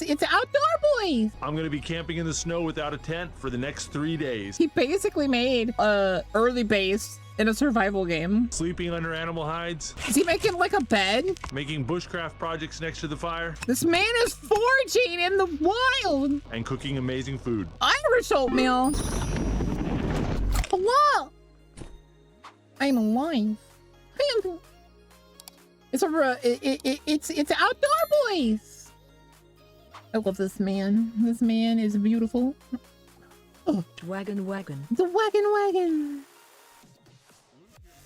It's outdoor, boys. I'm gonna be camping in the snow without a tent for the next 3 days. He basically made a early base in a survival game. Sleeping under animal hides. Is he making like a bed? Making bushcraft projects next to the fire. This man is foraging in the wild. And cooking amazing food. Irish oatmeal. Hello. I'm alive. It's outdoor, boys. I love this man. This man is beautiful. Oh. Wagon. The wagon.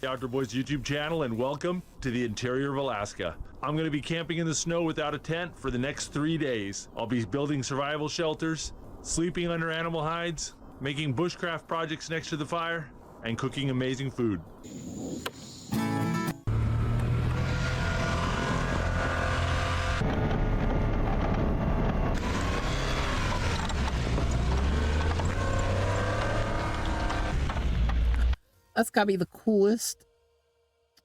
The Outdoor Boys YouTube channel, and welcome to the interior of Alaska. I'm going to be camping in the snow without a tent for the next 3 days. I'll be building survival shelters, sleeping under animal hides, making bushcraft projects next to the fire, and cooking amazing food. That's gotta be the coolest.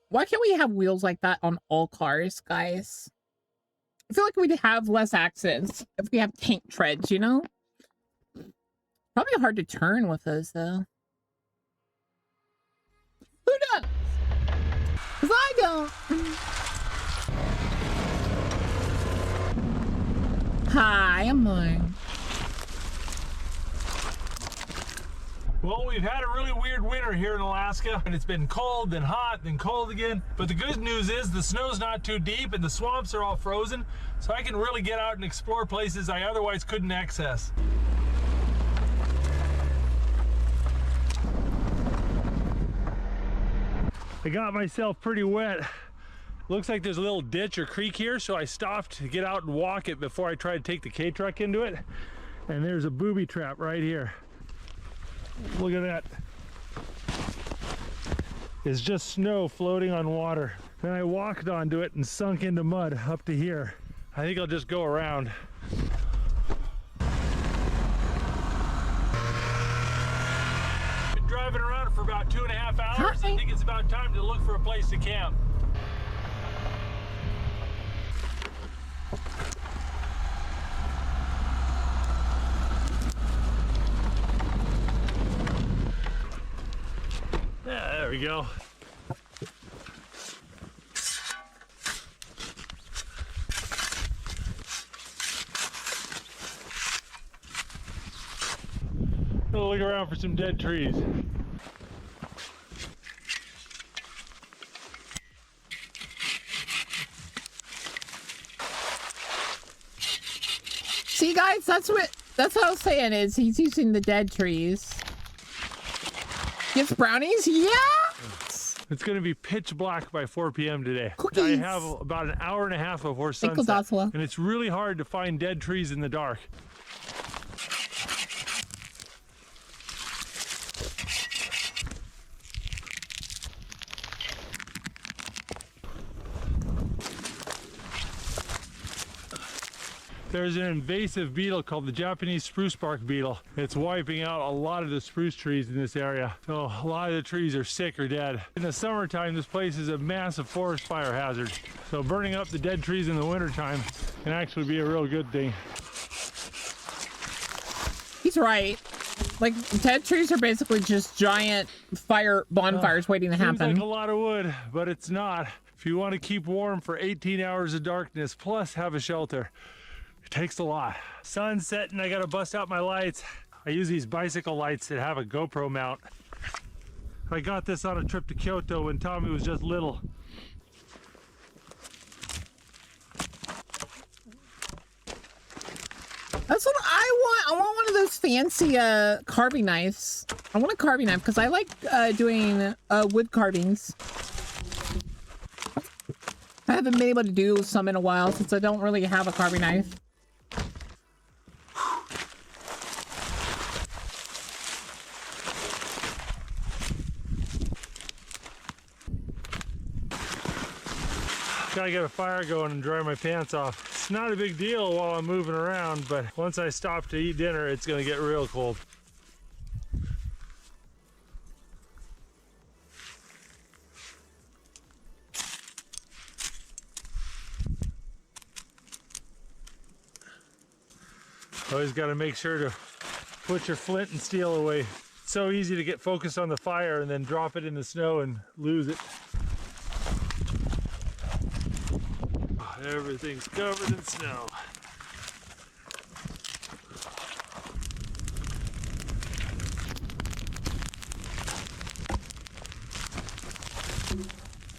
Why can't we have wheels like that on all cars, guys? I feel like we'd have less accidents if we have tank treads, you know? Probably hard to turn with those, though. Who does? 'Cause I don't. Hi, I'm Lauren. Well, we've had a really weird winter here in Alaska, and it's been cold, then hot, then cold again. But the good news is the snow's not too deep and the swamps are all frozen, so I can really get out and explore places I otherwise couldn't access. I got myself pretty wet. Looks like there's a little ditch or creek here, so I stopped to get out and walk it before I try to take the K-truck into it. And there's a booby trap right here. Look at that. It's just snow floating on water. Then I walked onto it and sunk into mud up to here. I think I'll just go around. Been driving around for about 2.5 hours. I think it's about time to look for a place to camp. Yeah, there we go. Gonna look around for some dead trees. See, guys, that's what I was saying, is he's using the dead trees. Gets brownies? Yes! It's going to be pitch black by 4 p.m. today. Cookies. I have about an hour and a half before sunset, and it's really hard to find dead trees in the dark. There's an invasive beetle called the Japanese spruce bark beetle. It's wiping out a lot of the spruce trees in this area. So a lot of the trees are sick or dead. In the summertime, this place is a massive forest fire hazard. So burning up the dead trees in the wintertime can actually be a real good thing. He's right. Like, dead trees are basically just giant bonfires waiting to happen. Seems like a lot of wood, but it's not. If you want to keep warm for 18 hours of darkness, plus have a shelter, it takes a lot. Sun's setting, I gotta bust out my lights. I use these bicycle lights that have a GoPro mount. I got this on a trip to Kyoto when Tommy was just little. That's what I want. I want one of those fancy carving knives. I want a carving knife because I like doing wood carvings. I haven't been able to do some in a while since I don't really have a carving knife. Gotta get a fire going and dry my pants off. It's not a big deal while I'm moving around, but once I stop to eat dinner, it's gonna get real cold. Always got to make sure to put your flint and steel away. It's so easy to get focused on the fire and then drop it in the snow and lose it. Everything's covered in snow.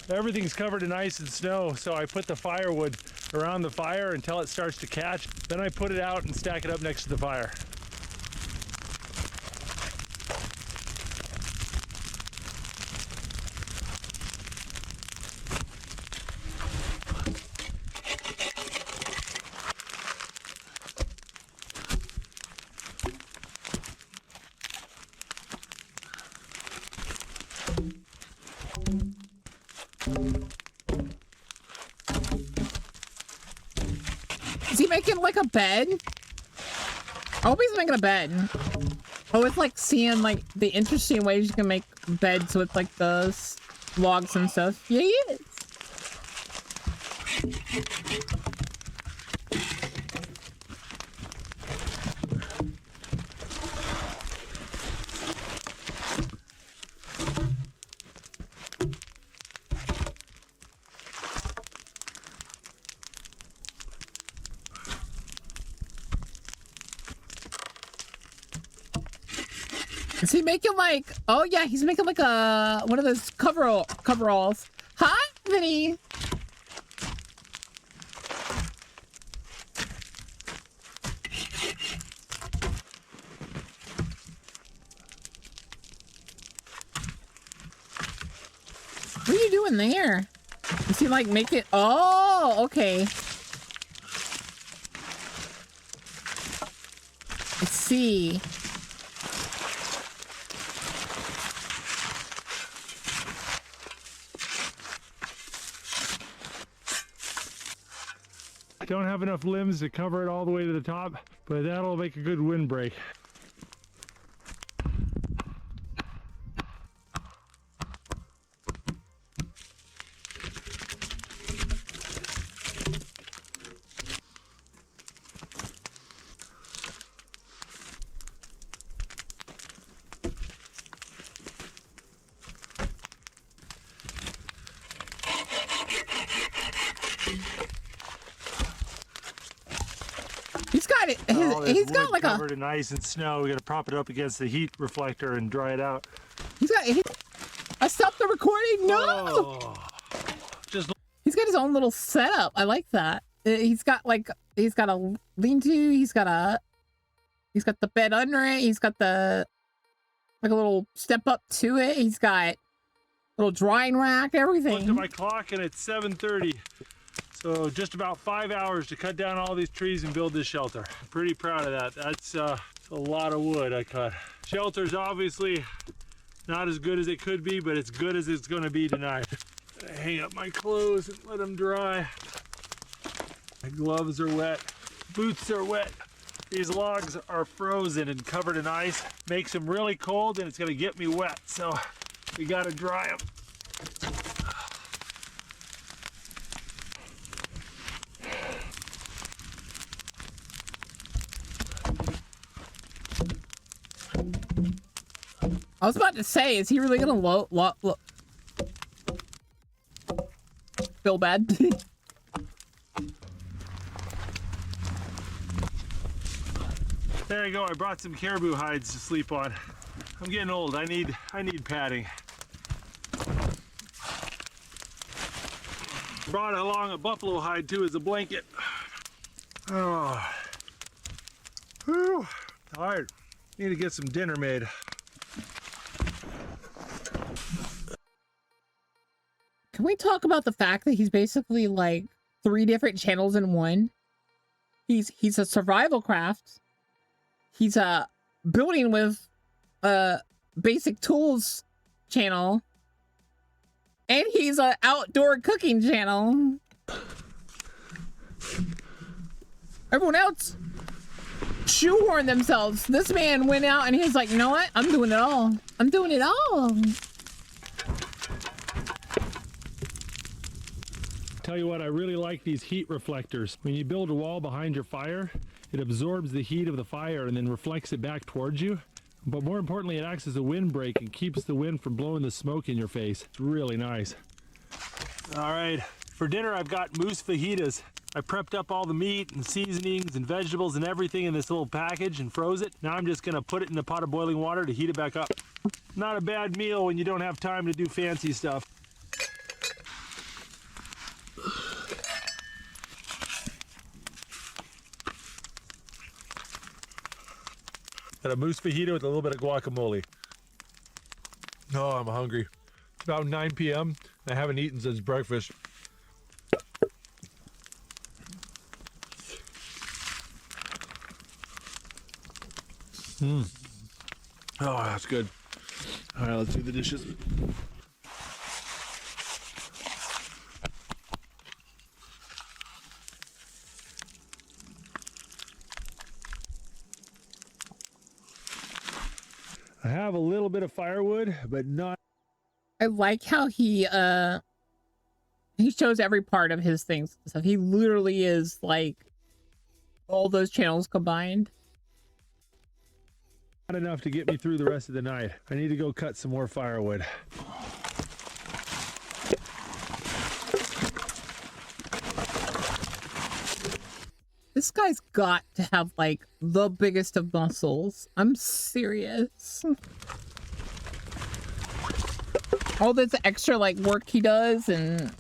Everything's covered in ice and snow, so I put the firewood around the fire until it starts to catch. Then I put it out and stack it up next to the fire. Is he making like a bed? I hope he's making a bed. Oh, it's like seeing like the interesting ways you can make beds with like the logs and stuff. Yeah, he is. Is he making like, oh yeah, he's making like a, one of those coveralls. Hi, Vinny. What are you doing there? Is he like making, oh, okay. Let's see. Don't have enough limbs to cover it all the way to the top, but that'll make a good windbreak. He's got like covered in ice and snow. We gotta prop it up against the heat reflector and dry it out. I stopped the recording. No. Oh, He's got his own little setup. I like that. He's got a lean-to. He's got the bed under it. He's got the like a little step up to it. He's got a little drying rack. Everything. Looked at my clock and it's 7:30. So just about 5 hours to cut down all these trees and build this shelter. I'm pretty proud of that. That's a lot of wood I cut. Shelter's obviously not as good as it could be, but it's good as it's gonna be tonight. I hang up my clothes and let them dry. My gloves are wet, boots are wet. These logs are frozen and covered in ice. Makes them really cold and it's gonna get me wet, so we gotta dry them. I was about to say, is he really gonna feel bad? There you go. I brought some caribou hides to sleep on. I'm getting old. I need padding. Brought along a buffalo hide too as a blanket. Oh, whew, tired. Need to get some dinner made. Can we talk about the fact that he's basically like 3 different channels in one? He's a survival craft. He's a building with basic tools channel. And he's an outdoor cooking channel. Everyone else shoehorned themselves. This man went out and he's like, you know what? I'm doing it all. I'm doing it all. Tell you what, I really like these heat reflectors. When you build a wall behind your fire, It absorbs the heat of the fire and then reflects it back towards you. But more importantly, it acts as a windbreak and keeps the wind from blowing the smoke in your face. It's really nice. All right, for dinner I've got moose fajitas. I prepped up all the meat and seasonings and vegetables and everything in this little package and froze it. Now I'm just gonna put it in a pot of boiling water to heat it back up. Not a bad meal when you don't have time to do fancy stuff. Got a moose fajita with a little bit of guacamole. Oh, I'm hungry. It's about 9 p.m. I haven't eaten since breakfast. Oh, that's good. All right, let's do the dishes. I have a little bit of firewood, but not. I like how he shows every part of his things. So he literally is like all those channels combined. Not enough to get me through the rest of the night. I need to go cut some more firewood. This guy's got to have like the biggest of muscles. I'm serious. All this extra like work he does and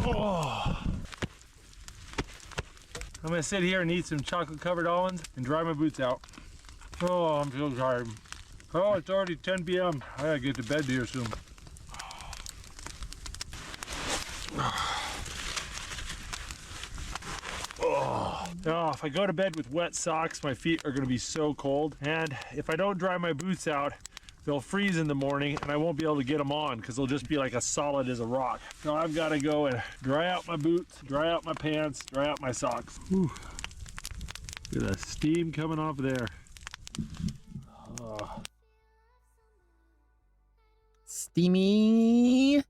Oh. I'm gonna sit here and eat some chocolate covered almonds and dry my boots out. Oh, I'm so tired. Oh, it's already 10 p.m. I gotta get to bed here soon. Oh, if I go to bed with wet socks, my feet are gonna be so cold. And if I don't dry my boots out, they'll freeze in the morning and I won't be able to get them on because they'll just be like as solid as a rock. So I've got to go and dry out my boots, dry out my pants, dry out my socks. Whew. Look at the steam coming off there. steamy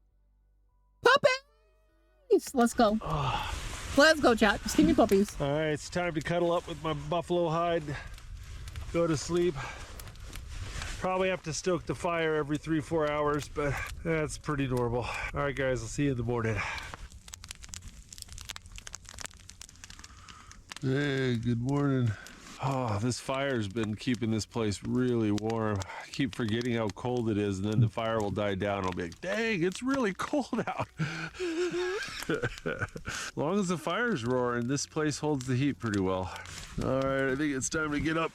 puppies. Let's go. Let's go, chat. Steamy puppies. All right, it's time to cuddle up with my buffalo hide, go to sleep. Probably have to stoke the fire every 3-4 hours, but that's pretty normal. All right, guys, I'll see you in the morning. Hey, good morning. Oh, this fire's been keeping this place really warm. I keep forgetting how cold it is, and then the fire will die down. I'll be like, dang, it's really cold out. As long as the fire's roaring, this place holds the heat pretty well. All right, I think it's time to get up.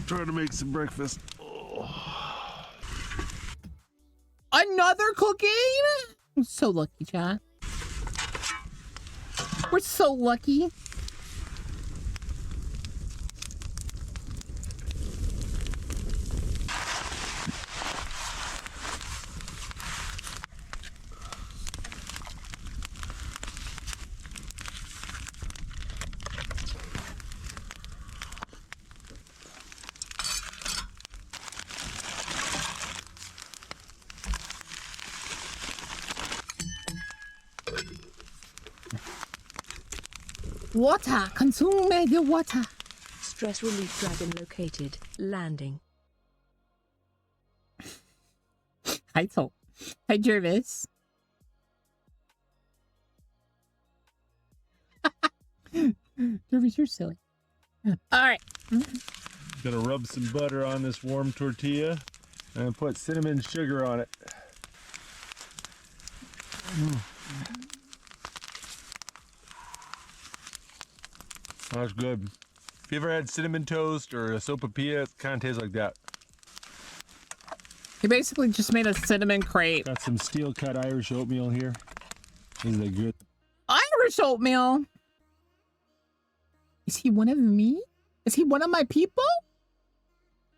Trying to make some breakfast. Another cooking? I'm so lucky, chat. We're so lucky. Water! Consume the water! Stress relief dragon located. Landing. Hi, Tom. Hi, Jervis. Jervis, you're silly. Alright. Gonna rub some butter on this warm tortilla and put cinnamon sugar on it. That's good. If you ever had cinnamon toast or a sopapilla, it kind of tastes like that. He basically just made a cinnamon crepe. Got some steel cut Irish oatmeal here. Isn't that good? Irish oatmeal? Is he one of me? Is he one of my people?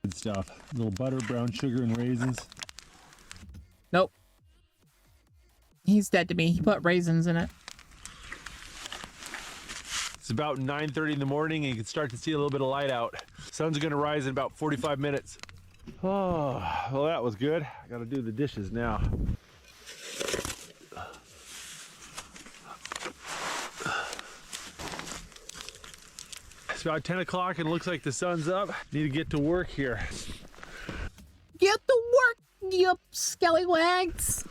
Good stuff. A little butter, brown sugar, and raisins. Nope. He's dead to me. He put raisins in it. It's about 9:30 in the morning and you can start to see a little bit of light out. Sun's gonna rise in about 45 minutes. Oh, well that was good. I gotta do the dishes now. It's about 10 o'clock and it looks like the sun's up. Need to get to work here. Get to work, you scallywags.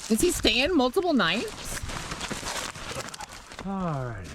Is he staying multiple nights? All right.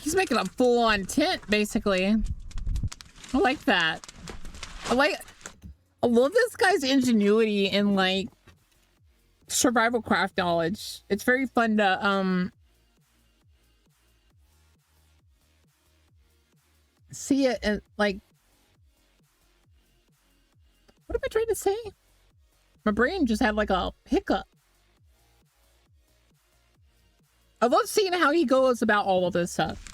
He's making a full-on tent, basically. I like that. I love this guy's ingenuity and, like, survival craft knowledge. It's very fun to, see it and, like... What am I trying to say? My brain just had, like, a hiccup. I love seeing how he goes about all of this stuff.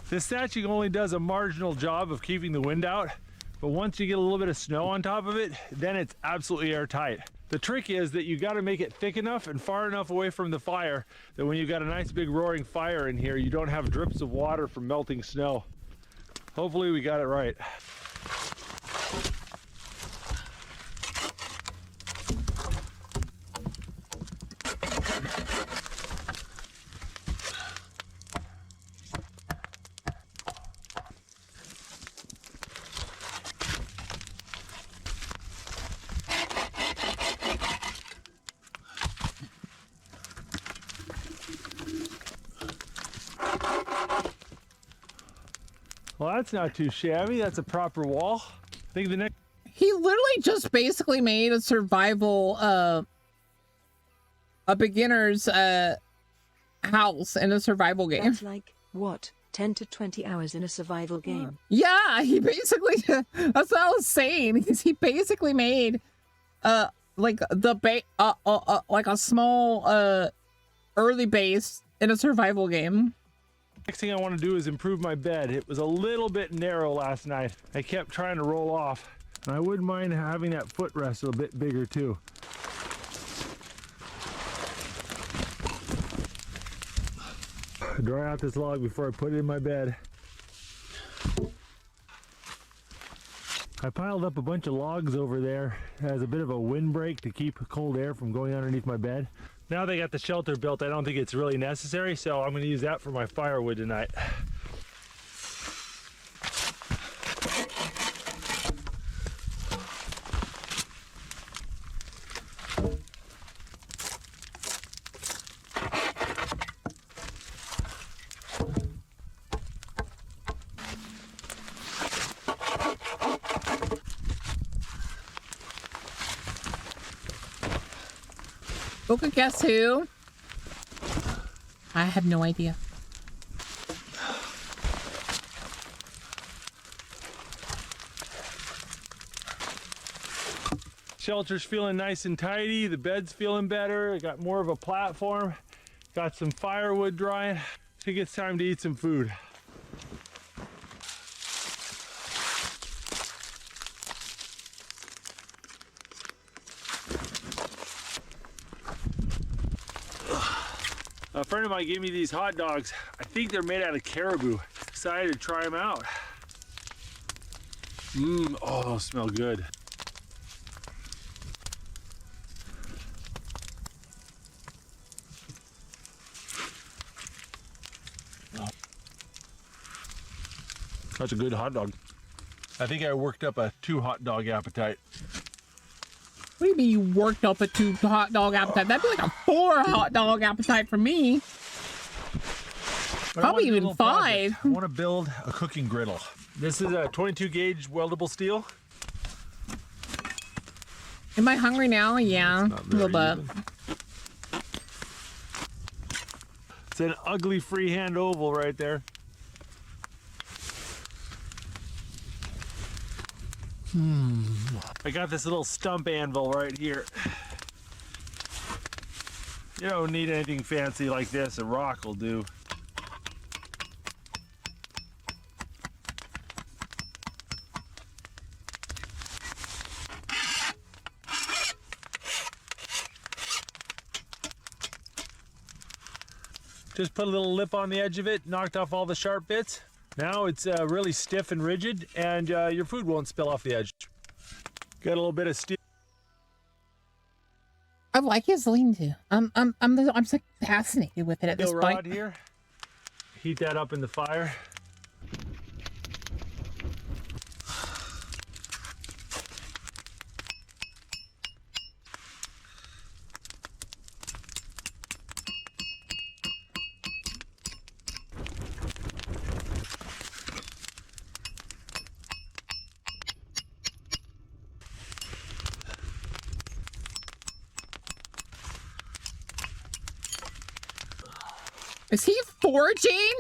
This thatching only does a marginal job of keeping the wind out, but once you get a little bit of snow on top of it, then it's absolutely airtight. The trick is that you gotta make it thick enough and far enough away from the fire that when you got a nice big roaring fire in here, you don't have drips of water from melting snow. Hopefully we got it right. Well, that's not too shabby. That's a proper wall. I think the next... He literally just basically made a survival, a beginner's, house in a survival game. That's like, what, 10 to 20 hours in a survival game? Yeah, he basically, that's what I was saying. He basically made, like, like a small, early base in a survival game. Next thing I want to do is improve my bed. It was a little bit narrow last night. I kept trying to roll off. And I wouldn't mind having that footrest a bit bigger too. Dry out this log before I put it in my bed. I piled up a bunch of logs over there as a bit of a windbreak to keep cold air from going underneath my bed. Now they got the shelter built, I don't think it's really necessary, so I'm going to use that for my firewood tonight. Boka, guess who? I have no idea. Shelter's feeling nice and tidy. The bed's feeling better. I got more of a platform. Got some firewood drying. I think it's time to eat some food. A friend of mine gave me these hot dogs. I think they're made out of caribou. Excited to try them out. Oh, those smell good. That's a good hot dog. I think I worked up a 2 hot dog appetite. What do you mean you worked up a 2 hot dog appetite? That'd be like a 4 hot dog appetite for me. But probably even 5. I want to build a cooking griddle. This is a 22 gauge weldable steel. Am I hungry now? Yeah, a little bit. It's an ugly freehand oval right there. I got this little stump anvil right here. You don't need anything fancy like this. A rock will do. Just put a little lip on the edge of it, knocked off all the sharp bits. Now it's really stiff and rigid, and your food won't spill off the edge. Got a little bit of steel. I like his lean-to. I'm just fascinated with it at this Steel point. rod here. Heat that up in the fire. Is he foraging?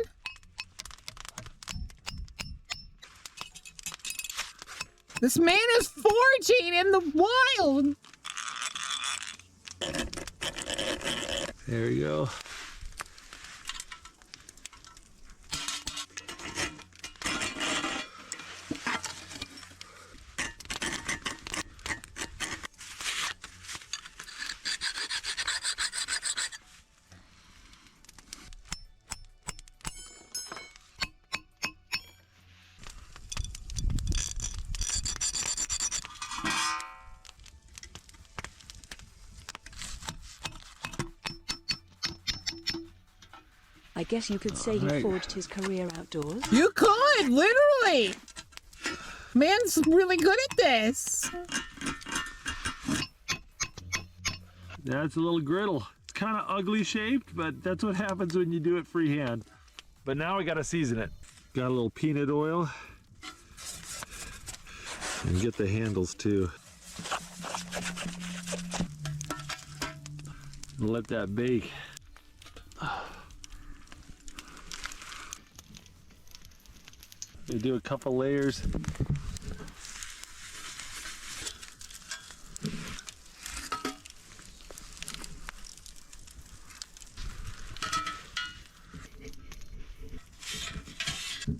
This man is foraging in the wild. There you go. I guess you could say he forged his career outdoors. You could, literally. Man's really good at this. That's a little griddle. It's kind of ugly shaped, but that's what happens when you do it freehand. But now we got to season it. Got a little peanut oil. And get the handles too. And let that bake. You do a couple layers.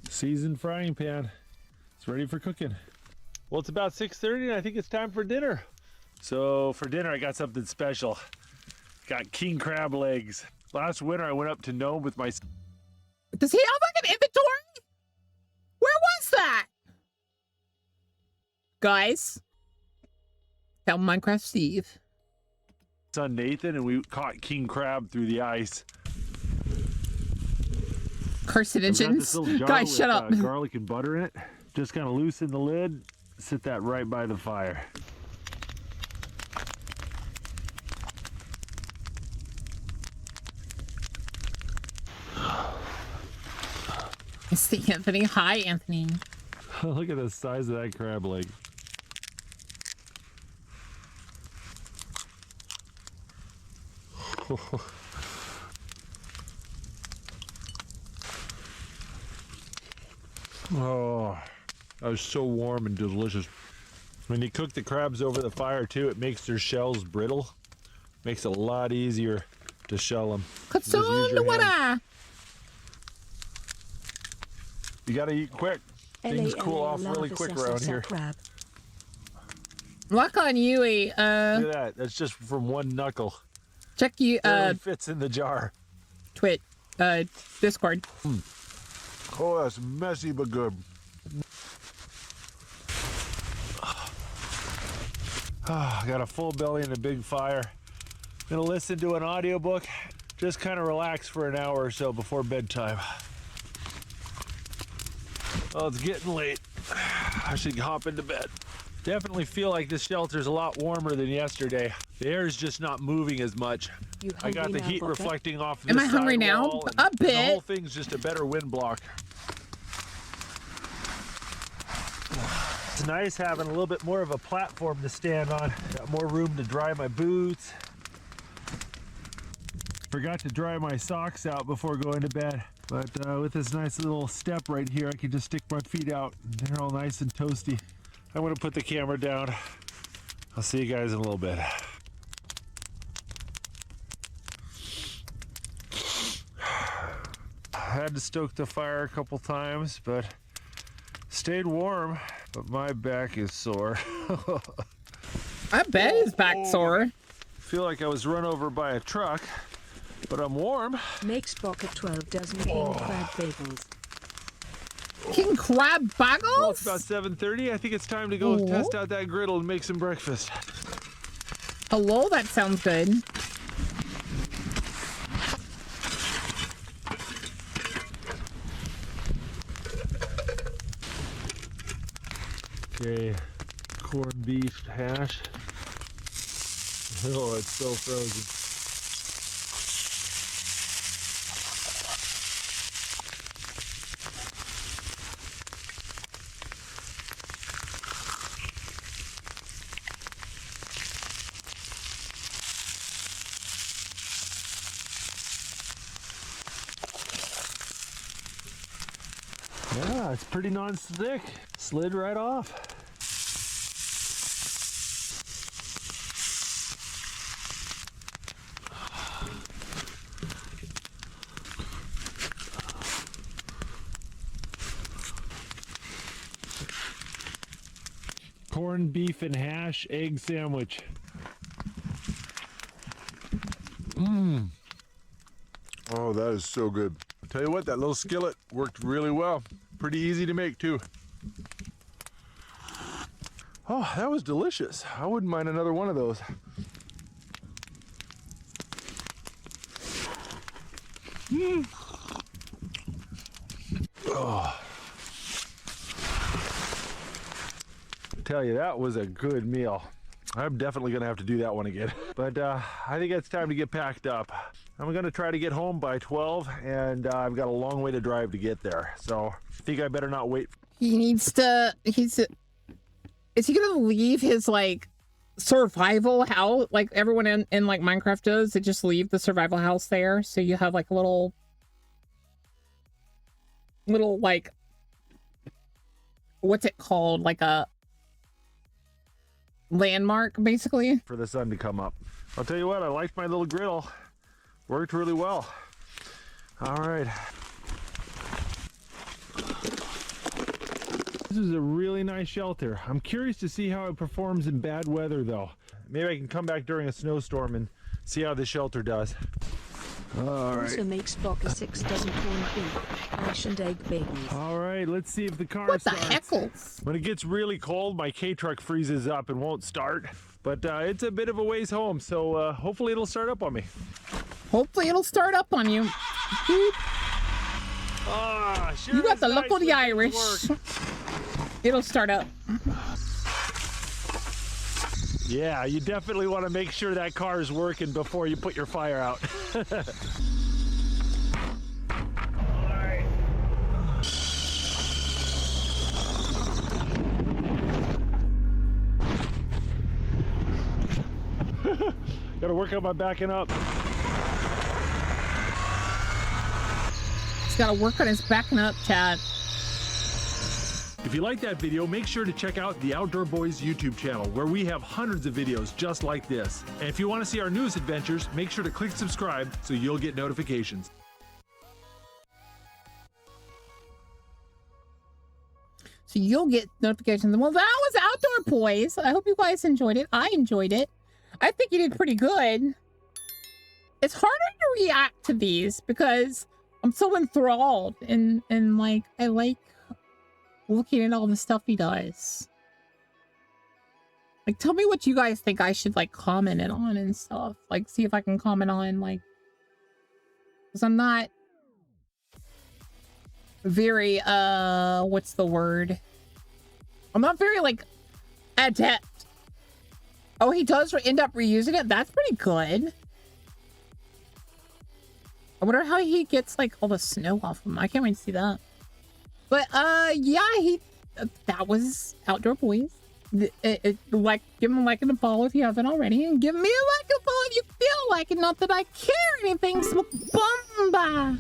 Seasoned frying pan. It's ready for cooking. Well, it's about 6:30 and I think it's time for dinner. So for dinner, I got something special. Got king crab legs. Last winter, I went up to Nome with my... Does he have like an inventory? Where was that? Guys, tell Minecraft Steve. son Nathan, and we caught king crab through the ice. Carcinogens. Guys, shut up. Garlic and butter in it. Just kind of loosen the lid, sit that right by the fire. It's the Anthony. Hi, Anthony. Look at the size of that crab leg. Oh, that was so warm and delicious. When you cook the crabs over the fire too, it makes their shells brittle. Makes it a lot easier to shell them. You gotta eat quick. Things cool off really quick around here. Luck on Yui. Look at that. That's just from one knuckle. Check you. It fits in the jar. Discord. Oh, that's messy but good. Got a full belly and a big fire. Gonna listen to an audiobook. Just kind of relax for an hour or so before bedtime. Oh, it's getting late. I should hop into bed. Definitely feel like this shelter's a lot warmer than yesterday. The air is just not moving as much. I got the heat reflecting off this Am I hungry now? A bit. The whole thing's just a better wind block. It's nice having a little bit more of a platform to stand on. Got more room to dry my boots. Forgot to dry my socks out before going to bed. But with this nice little step right here, I can just stick my feet out. They're all nice and toasty. I'm gonna put the camera down. I'll see you guys in a little bit. I had to stoke the fire a couple times, but stayed warm. But my back is sore. I bet his back sore. Feel like I was run over by a truck, but I'm warm. Make Spock at 12 dozen king crab bagels. King crab bagels? Well, it's about 7:30. I think it's time to go test out that griddle and make some breakfast. Hello, that sounds good. Okay, corned beef hash. Oh, it's so frozen. Yeah, it's pretty non-stick. Slid right off. Corned beef and hash egg sandwich. Mmm. Oh, that is so good. I'll tell you what, that little skillet worked really well. Pretty easy to make too. Oh, that was delicious. I wouldn't mind another one of those. Mmm. Oh. Tell you, that was a good meal. I'm definitely gonna have to do that one again. But I think it's time to get packed up. I'm gonna try to get home by 12, and I've got a long way to drive to get there. So I think I better not wait. He needs to, is he gonna leave his like survival house like everyone in like Minecraft does? They just leave the survival house there. So you have like a little like, what's it called? Like a landmark basically. For the sun to come up. I'll tell you what, I liked my little griddle. Worked really well. All right. This is a really nice shelter. I'm curious to see how it performs in bad weather though. Maybe I can come back during a snowstorm and see how this shelter does. All right. Also make Spock a 6 dozen corned beef, hash and egg bagels. All right, let's see if the car What the starts. heckles? When it gets really cold, my K-truck freezes up and won't start. But it's a bit of a ways home, so hopefully it'll start up on me. Hopefully it'll start up on you. Boop. Sure You got the luck nice of the Irish. It'll start up. Yeah, you definitely want to make sure that car is working before you put your fire out. Alright. Gotta work on my backing up. He's gotta work on his backing up, Chad. If you like that video, make sure to check out the Outdoor Boys YouTube channel, where we have hundreds of videos just like this. And if you want to see our newest adventures, make sure to click subscribe so you'll get notifications. So you'll get notifications. Well, that was Outdoor Boys. I hope you guys enjoyed it. I enjoyed it. I think you did pretty good. It's harder to react to these because I'm so enthralled and like I like looking at all the stuff he does. Like, tell me what you guys think I should like comment it on and stuff. Like, see if I can comment on like, because I'm not very, what's the word? I'm not very, like, adept. Oh, he does end up reusing it? That's pretty good. I wonder how he gets, like, all the snow off him. I can't wait to see that. But, yeah, that was Outdoor Boys. Like, give him a like and a follow if you haven't already, and give me a like and follow if you feel like it. Not that I care anything. So, bye.